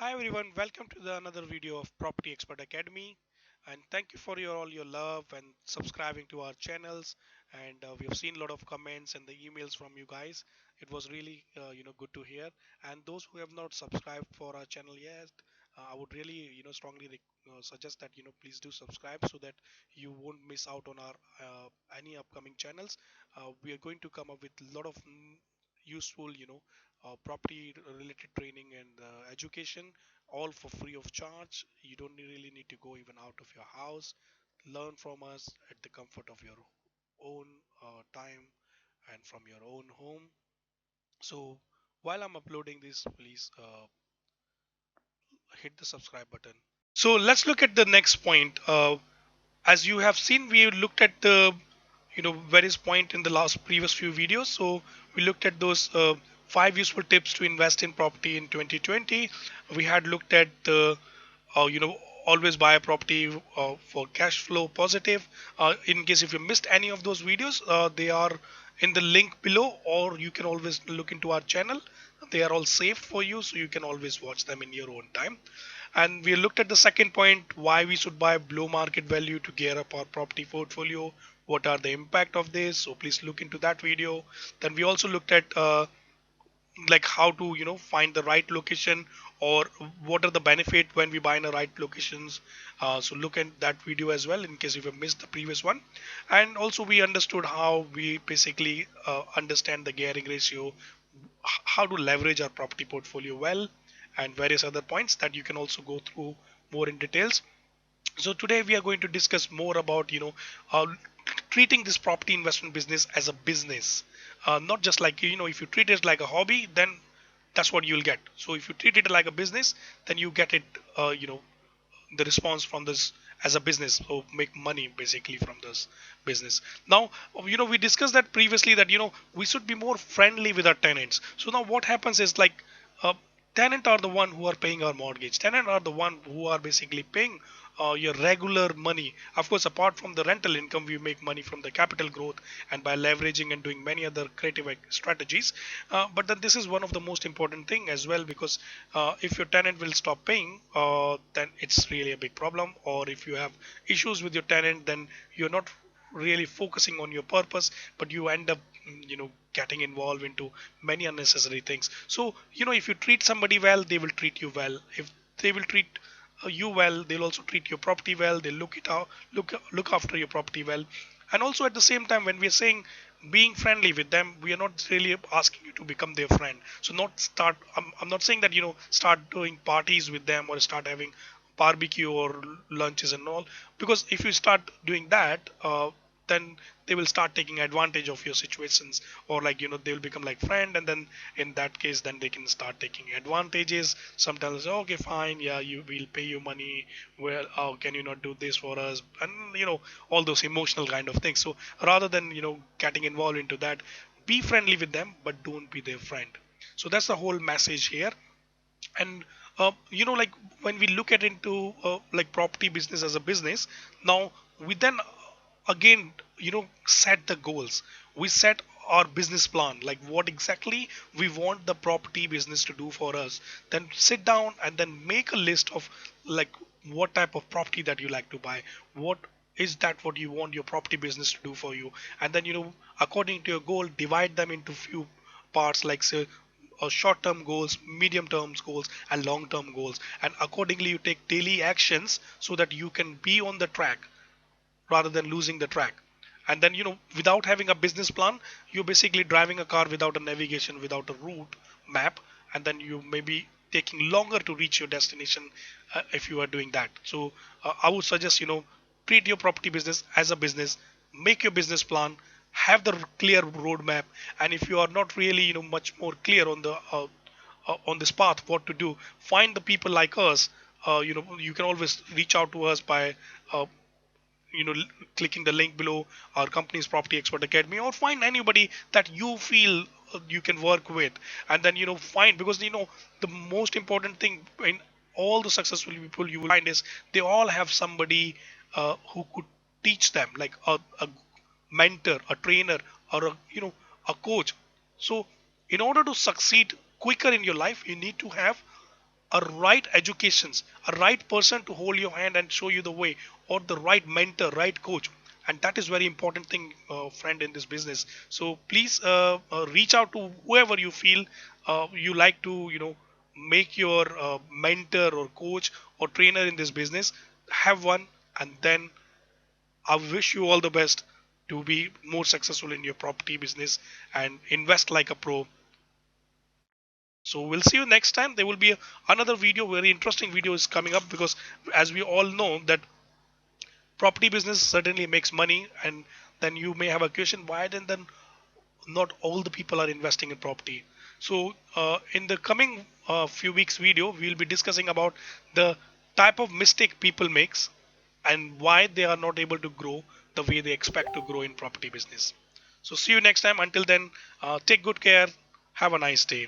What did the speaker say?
Hi everyone, welcome to another video of Property Expert Academy, and thank you for all your love and subscribing to our channels. And we have seen a lot of comments and the emails from you guys. It was really good to hear. And those who have not subscribed for our channel yet, I would really strongly suggest that please do subscribe so that you won't miss out on our any upcoming channels. We are going to come up with a lot of useful property related training and education, all for free of charge. You don't really need to go even out of your house. Learn from us at the comfort of your own time and from your own home. So while I'm uploading this, please hit the subscribe button. So let's look at the next point. As you have seen, we looked at the various point in the last previous few videos. So we looked at those 5 useful tips to invest in property in 2020. We had looked at the uh, you know always buy a property for cash flow positive. In case if you missed any of those videos, they are in the link below, or you can always look into our channel. They are all saved for you, so you can always watch them in your own time. And we looked at the second point, why we should buy below market value to gear up our property portfolio. What are the impact of this? So please look into that video. Then we also looked at like how to find the right location, or what are the benefit when we buy in the right locations. So look at that video as well in case if you missed the previous one. And also we understood how we basically understand the gearing ratio, how to leverage our property portfolio well, and various other points that you can also go through more in details. So today we are going to discuss more about uh, treating this property investment business as a business, not just like if you treat it like a hobby, then that's what you'll get. So if you treat it like a business, then you get it, the response from this as a business, so make money basically from this business. Now we discussed that previously, that we should be more friendly with our tenants. So now what happens is, like, uh, tenant are the one who are paying our mortgage, tenant are the one who are basically paying your regular money. Of course, apart from the rental income, we make money from the capital growth and by leveraging and doing many other creative strategies. But then this is one of the most important thing as well, because if your tenant will stop paying, then it's really a big problem. Or if you have issues with your tenant, then you're not really focusing on your purpose, but you end up getting involved into many unnecessary things. So if you treat somebody well, they will treat you well. If they will treat you well, they'll also treat your property well. They'll look it out, look after your property well. And also at the same time, when we are saying being friendly with them, we are not really asking you to become their friend. So not start, I'm not saying that start doing parties with them or start having barbecue or lunches and all, because if you start doing that, then they will start taking advantage of your situations, or like they will become like friend, and then in that case then they can start taking advantages. Sometimes, okay, fine, yeah, you will pay you money, well, oh, can you not do this for us, and all those emotional kind of things. So rather than getting involved into that, be friendly with them, but don't be their friend. So that's the whole message here. And like, when we look at into like property business as a business, now we then again set the goals. We set our business plan, like what exactly we want the property business to do for us. Then sit down and then make a list of, like, what type of property that you like to buy, what is that what you want your property business to do for you. And then according to your goal, divide them into few parts, like say short term goals, medium term goals, and long term goals. And accordingly you take daily actions so that you can be on the track rather than losing the track. And then without having a business plan, you're basically driving a car without a navigation, without a route map, and then you may be taking longer to reach your destination if you are doing that. So I would suggest treat your property business as a business, make your business plan, have the clear roadmap. And if you are not really much more clear on this path what to do, find the people like us. You can always reach out to us by uh, clicking the link below, our company's Property Expert Academy, or find anybody that you feel you can work with. And then find, because the most important thing in all the successful people you will find is they all have somebody who could teach them, like a mentor, a trainer, or a coach. So in order to succeed quicker in your life, you need to have a right educations, a right person to hold your hand and show you the way, or the right mentor, right coach. And that is very important thing, friend, in this business. So please reach out to whoever you feel you like to, make your mentor or coach or trainer in this business. Have one, and then I wish you all the best to be more successful in your property business and invest like a pro. So we'll see you next time. There will be another video, very interesting video is coming up, because as we all know that property business certainly makes money. And then you may have a question, why then not all the people are investing in property? So in the coming few weeks video, we'll be discussing about the type of mistake people makes and why they are not able to grow the way they expect to grow in property business. So see you next time. Until then, take good care. Have a nice day.